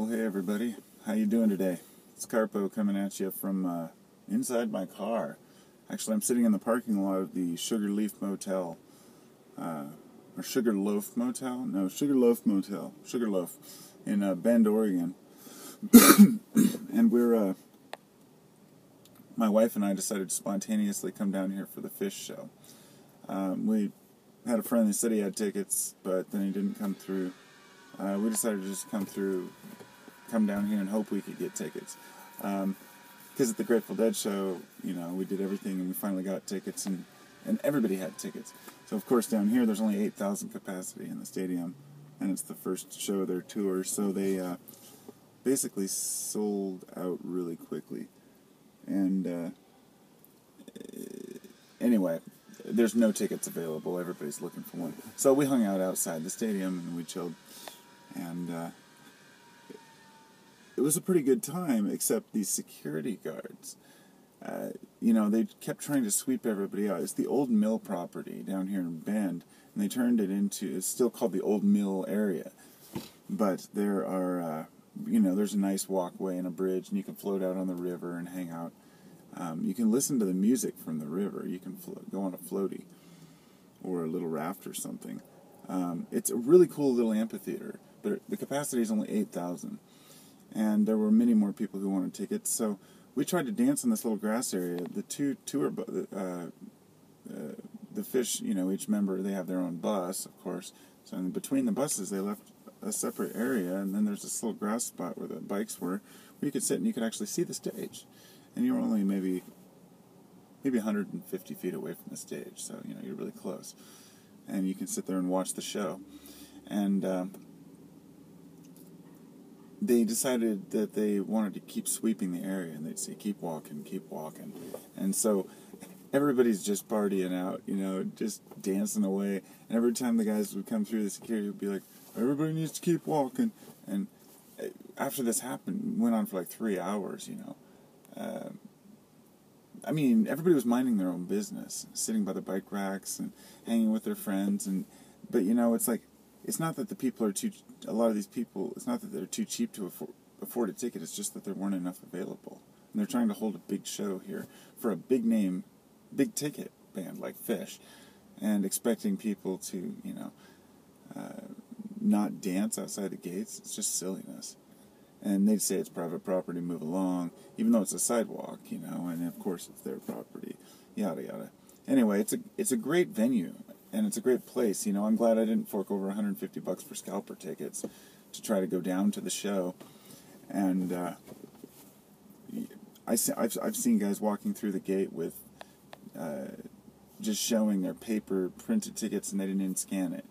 Well, hey everybody, how you doing today? It's Carpo coming at you from inside my car. Actually, I'm sitting in the parking lot of the Sugarleaf Motel, or Sugarloaf Motel? No, Sugarloaf Motel, Sugarloaf, in Bend, Oregon. And my wife and I decided to spontaneously come down here for the Phish Show. We had a friend that said he had tickets, but then he didn't come through. We decided to just come down here and hope we could get tickets. Because at the Grateful Dead show, we did everything and we finally got tickets, and everybody had tickets. So of course down here there's only 8,000 capacity in the stadium, and it's the first show of their tour, so they basically sold out really quickly. And anyway, there's no tickets available. Everybody's looking for one. So we hung out outside the stadium and we chilled, and it was a pretty good time, except these security guards. They kept trying to sweep everybody out. It's the old mill property down here in Bend, and they turned it into, it's still called the Old Mill area. But there are, there's a nice walkway and a bridge, and you can float out on the river and hang out. You can listen to the music from the river. You can go on a floaty or a little raft or something. It's a really cool little amphitheater, but the capacity is only 8,000. And there were many more people who wanted tickets, so we tried to dance in this little grass area. The Phish, each member, they have their own bus, of course. So in between the buses, they left a separate area, and then there's this little grass spot where the bikes were, where you could sit and you could actually see the stage. And you're only maybe 150 feet away from the stage, so you're really close. And you can sit there and watch the show. And they decided that they wanted to keep sweeping the area, and they'd say, keep walking, keep walking. And so everybody's just partying out, just dancing away. And every time the guys would come through, the security would be like, everybody needs to keep walking. And after this happened, it went on for like 3 hours, everybody was minding their own business, sitting by the bike racks and hanging with their friends. But it's like, it's not that the people are a lot of these people, it's not that they're too cheap to afford a ticket, it's just that there weren't enough available. And they're trying to hold a big show here for a big name, big ticket band like Phish, and expecting people to, not dance outside the gates. It's just silliness. And they'd say it's private property, move along, even though it's a sidewalk, and of course it's their property, yada yada. Anyway, it's a great venue. And it's a great place, I'm glad I didn't fork over $150 for scalper tickets to try to go down to the show. And I've seen guys walking through the gate with just showing their paper printed tickets, and they didn't even scan it.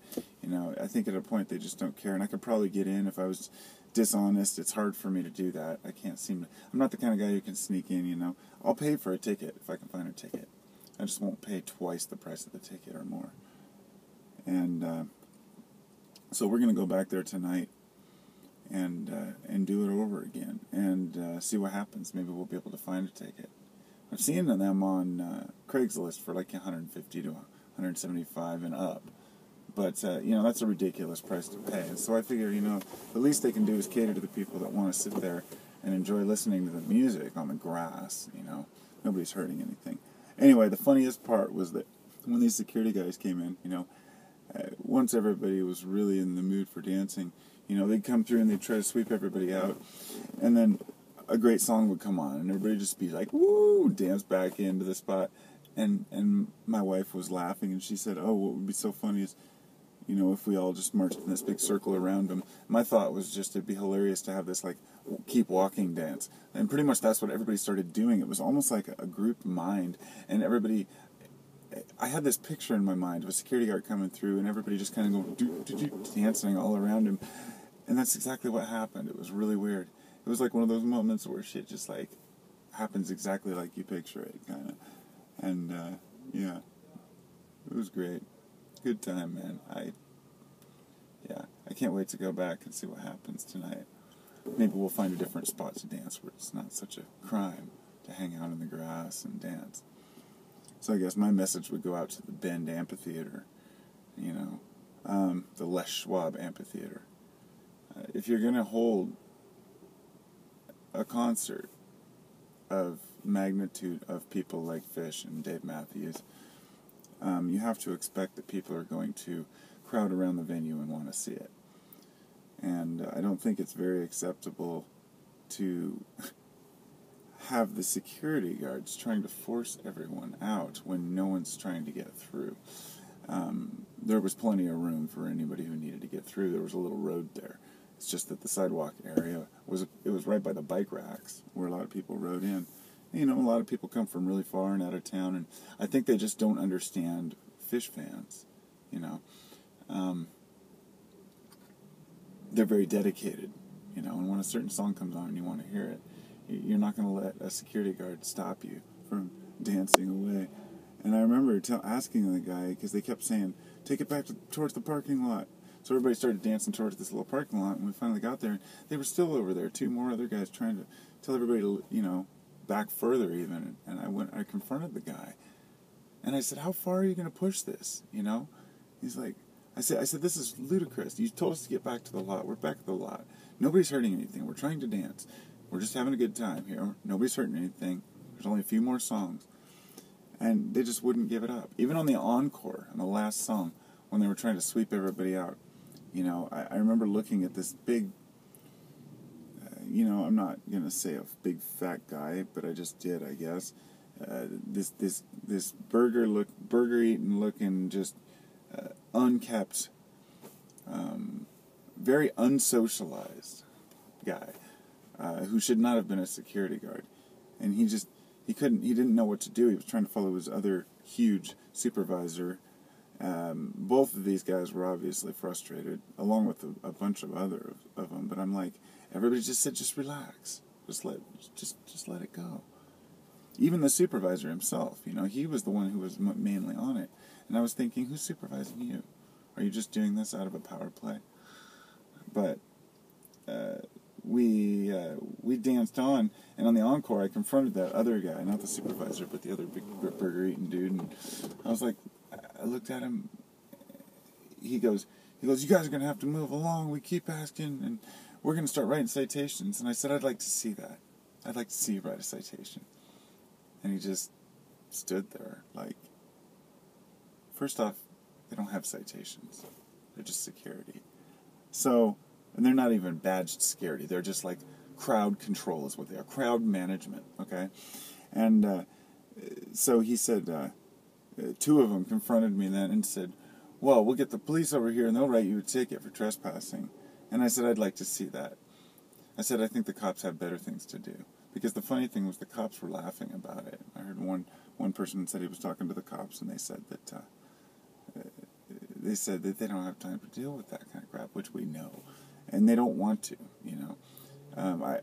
I think at a point they just don't care. And I could probably get in if I was dishonest. It's hard for me to do that. I'm not the kind of guy who can sneak in. I'll pay for a ticket if I can find a ticket. I just won't pay twice the price of the ticket or more. And so we're going to go back there tonight and do it over again and see what happens. Maybe we'll be able to find a ticket. I've seen them on Craigslist for like 150 to 175 and up. But, that's a ridiculous price to pay. And so I figure, the least they can do is cater to the people that want to sit there and enjoy listening to the music on the grass, Nobody's hurting anything. Anyway, the funniest part was that when these security guys came in, once everybody was really in the mood for dancing, they'd come through and they'd try to sweep everybody out, and then a great song would come on, and everybody would just be like, woo, dance back into the spot. And my wife was laughing, and she said, oh, what would be so funny is, if we all just marched in this big circle around them. My thought was just it'd be hilarious to have this, keep walking dance. And pretty much that's what everybody started doing. It was almost like a group mind, and everybody... I had this picture in my mind of a security guard coming through, and everybody just kind of going, dancing all around him. And that's exactly what happened. It was really weird. It was like one of those moments where shit just, happens exactly like you picture it, kind of. And, yeah, it was great. Good time, man. I can't wait to go back and see what happens tonight. Maybe we'll find a different spot to dance where it's not such a crime to hang out in the grass and dance. So I guess my message would go out to the Bend Amphitheater, the Les Schwab Amphitheater. If you're going to hold a concert of magnitude of people like Phish and Dave Matthews, you have to expect that people are going to crowd around the venue and want to see it. And I don't think it's very acceptable to have the security guards trying to force everyone out when no one's trying to get through. There was plenty of room for anybody who needed to get through. There was a little road there. It's just that the sidewalk area was right by the bike racks where a lot of people rode in. You know, a lot of people come from really far and out of town, and I think they just don't understand Phish fans, you know. They're very dedicated, you know, and when a certain song comes on and you want to hear it, you're not going to let a security guard stop you from dancing away. And I remember asking the guy, because they kept saying, take it back towards the parking lot. So everybody started dancing towards this little parking lot, and we finally got there. They were still over there, 2 more other guys trying to tell everybody to, you know, back further even. And I confronted the guy. And I said, how far are you going to push this, you know? He's like, I said, this is ludicrous. You told us to get back to the lot. We're back at the lot. Nobody's hurting anything. We're trying to dance. We're just having a good time here. Nobody's hurting anything. There's only a few more songs. And they just wouldn't give it up. Even on the encore, on the last song, when they were trying to sweep everybody out, you know, I remember looking at this big, you know, I'm not going to say a big fat guy, but I just did, I guess. This burger-eating looking, just unkept, very unsocialized guy who should not have been a security guard. And he didn't know what to do. He was trying to follow his other huge supervisor. Both of these guys were obviously frustrated, along with a bunch of other of them. But I'm like, everybody just said, just relax, just let it go. Even the supervisor himself, you know, he was the one who was mainly on it. And I was thinking, who's supervising you? Are you just doing this out of a power play? But we danced on, and on the encore, I confronted that other guy, not the supervisor, but the other big burger-eating dude. And I was like, I looked at him. He goes, you guys are going to have to move along. We keep asking, and we're going to start writing citations. And I said, I'd like to see that. I'd like to see you write a citation. And he just stood there like, first off, they don't have citations. They're just security. So, and they're not even badged security. They're just like crowd control is what they are. Crowd management, okay? And so he said, 2 of them confronted me then and said, well, we'll get the police over here and they'll write you a ticket for trespassing. And I said, I'd like to see that. I said, I think the cops have better things to do. Because the funny thing was the cops were laughing about it. I heard one person said he was talking to the cops, and they said that they don't have time to deal with that kind of crap, which we know, and they don't want to, you know.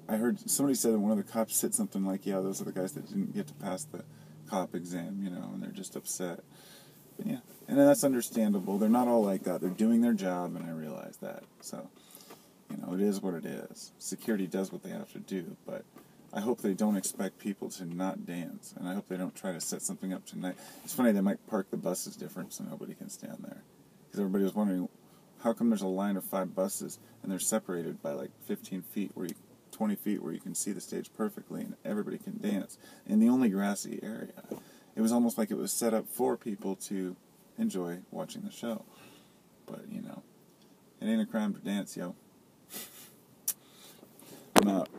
I heard somebody said that one of the cops said something like, yeah, those are the guys that didn't get to pass the cop exam, you know, and they're just upset. But yeah, and that's understandable. They're not all like that. They're doing their job, and I realize that. So, you know, it is what it is. Security does what they have to do, but I hope they don't expect people to not dance, and I hope they don't try to set something up tonight. It's funny, they might park the buses different so nobody can stand there. Because everybody was wondering, how come there's a line of 5 buses, and they're separated by like 15 feet, 20 feet where you can see the stage perfectly, and everybody can dance in the only grassy area. It was almost like it was set up for people to enjoy watching the show. But, you know, it ain't a crime to dance, yo. I'm out.